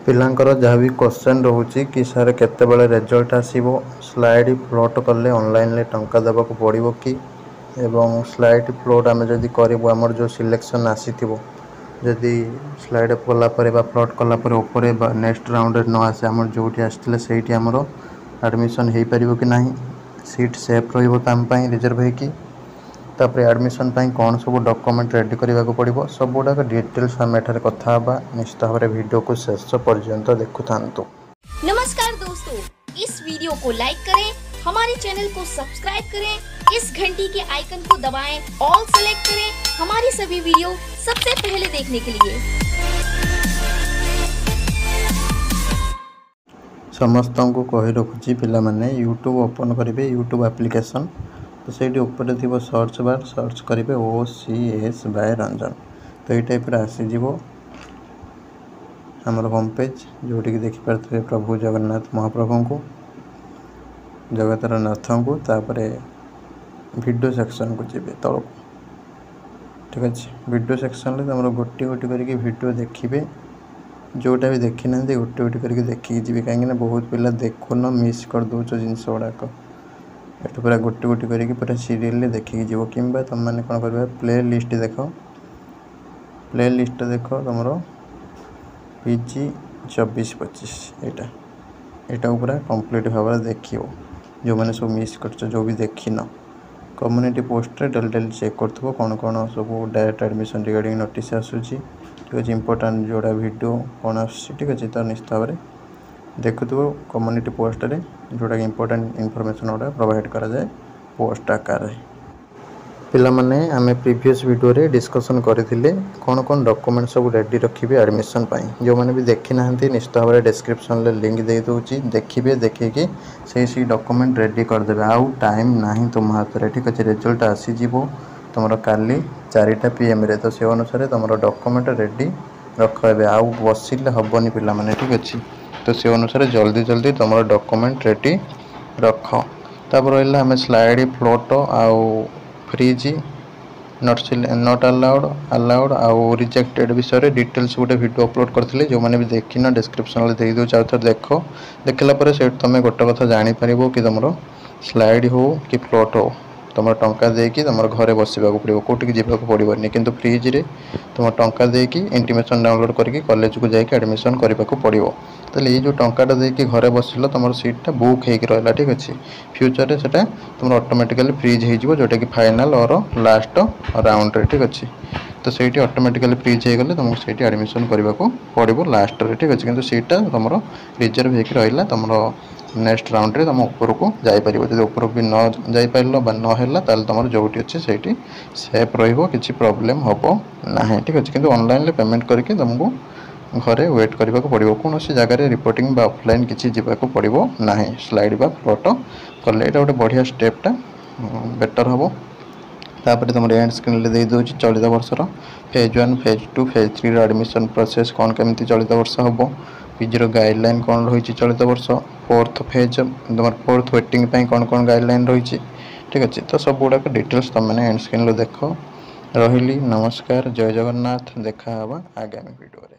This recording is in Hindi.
पिलांकर जहाँ भी क्वेश्चन रोचे कि सर केतेबेले रिजल्ट आसीबो स्लाइड फ्लोट कले ऑनलाइन ले टंका देबाक पड़िबो कि एवं स्लाइड फ्लोट आमे जदि करिवो हमर जो सिलेक्शन आसीथिबो जदि स्लाइड कला परे बा फ्लोट कला परे ऊपर नेक्स्ट राउंड रे न आसे हमर जोठी आस्थिले सेठी हमर एडमिशन हेई परिबो कि नाही सीट सेफ रहिबो ताम पई रिजर्व हे कि तापर एडमिशन पई कोन सब डॉक्यूमेंट रेडी करबा को पड़िबो सब गुडा डिटेल्स हम एठारे कथा बा निश्चित भाव वीडियो को शेष पर्यंत देखुथांतु। नमस्कार दोस्तों, इस वीडियो को लाइक करें, हमारे चैनल को सब्सक्राइब करें, इस घंटी के आइकन को दबाएं, ऑल सेलेक्ट करें हमारी सभी वीडियो सबसे पहले देखने के लिए। समस्त को कही रखुची पिला माने यूट्यूब ओपन करेंगे यूट्यूब एप्लिकेशन तो से ऊपर थी सर्च बार सर्च करेंगे OCS बाय रंजन तो ये टाइप आसीज आमर होम पेज जोटि देखिपे प्रभु जगन्नाथ महाप्रभु को जगतर नाथ को तापर वीडियो सेक्शन को जी तल ठीक अच्छे वीडियो सेक्शन में गोटे गोटे करके वीडियो देखिए जोटा भी देखी ना गोटे गोटे करके देखिए जी कहीं बहुत पिला देखुन मिस कर दौच जिनस गुड़ाक ये पूरा गोटे गोटे करके पूरा सीरियल देखिए जीव कि तुम मैंने कौन कर प्ले लिस्ट देख प्ले लिस्ट देख तुम PG 24-25 यहाँ पूरा कंप्लीट भाव देख जो मैंने सब मिस कर जो भी देखिन community post daily daily check कर कौन कौन सब डायरेक्ट एडमिशन रिगार्डिंग नोटिस आसूसी ठीक अच्छे इंपोर्टाट जोड़ा वीडियो कौन आसूसी ठीक अच्छे तो निश्चित भाव देखुव कम्युनिटी पोस्ट रे जोटा इंपोर्टाट इनफॉरमेशन गुड़ा प्रोवाइड करा जाए पोस्ट आकार पिला माने आमे प्रीवियस वीडियो रे डिस्कशन करथिले कौन कौन डॉक्यूमेंट सब रेडी रखिबे एडमिशन पाई जो माने भी देखि नाहंती निश्चित भाव डिस्क्रिप्शन ले लिंक दे दोची देखिबे देखिके से डॉक्यूमेंट रेडी कर देबे आउ टाइम नाही तुम हाथ रे ठीक अछि रिजल्ट आसी जीवो तुमरो काली 4टा PM रे तो से अनुसार तुमरो डॉक्यूमेंट रेडी रखबे आउ बसिले हबनी पिला माने ठीक अछि तो से अनुसार जल्दी जल्दी तुम डॉक्यूमेंट रेडी रख तापर रहा आम स्लाइड फ्लोट आउ फ्रीज नॉट अलाउड आउ रिजेक्टेड विषय डिटेल्स गोटे वीडियो अपलोड करते जो मैंने भी देखिन डिस्क्रिप्शन दे दूँ आउ थे देख देखला से तुम गोटे कथा जापर कि तुम स्लाइड हो कि फ्लोट हो तुम टंका देकी तुम घरे बसवा पड़ो कौटिक जावाक पड़ोनी कि फ्रिज रे तुम टंका देकी इंटीमेशन डाउनलोड करके कॉलेज को जाके एडमिशन करने को पड़ो ताले ये जो टंकाटा देकी घरे बसिल तुम सीटा बुक हो रहा ठीक अच्छे फ्यूचर से तुम ऑटोमेटिकली फ्रीज हो जोटा कि फाइनल और लास्ट राउंड रे ठीक अच्छे तो से ऑटोमेटिकली फ्रीज हो गले तुमको से एडमिशन करने को पड़ो लास्ट रे ठीक अच्छे किंतु सीटा तुम रिजर्व हो रहा तुम नेक्स्ट राउंड रे तुम ऊपर को जापर जब ऊपर भी न जापर ना तुम जो अच्छे से सेफ रही प्रॉब्लम हम ना ठीक अच्छे किंतु ऑनलाइन पेमेंट करके तुमको घरे वेट करने को पड़ो कौन सी जगह रिपोर्टिंग बा ऑफलाइन किसी जावाक पड़ो ना स्लाइड बा फ्लोट कले ये गोटे बढ़िया स्टेपटा बेटर हम तापर तुम एंड स्क्रीन दे दूँ चलित वर्षर phase 1 phase 2 phase 3 admission process कौन केमती चलित वर्ष हम PG गाइडलाइन कौन रही चलित वर्ष फोर्थ फेज तुम फोर्थ वेटिंग कौन कौन गाइडलाइन रही ठीक अच्छे तो सब गुड़ाक डिटेल्स तुम मैंने एंड स्क्रीन देख रही नमस्कार जय जगन्नाथ देखा आगामी वीडियो रे।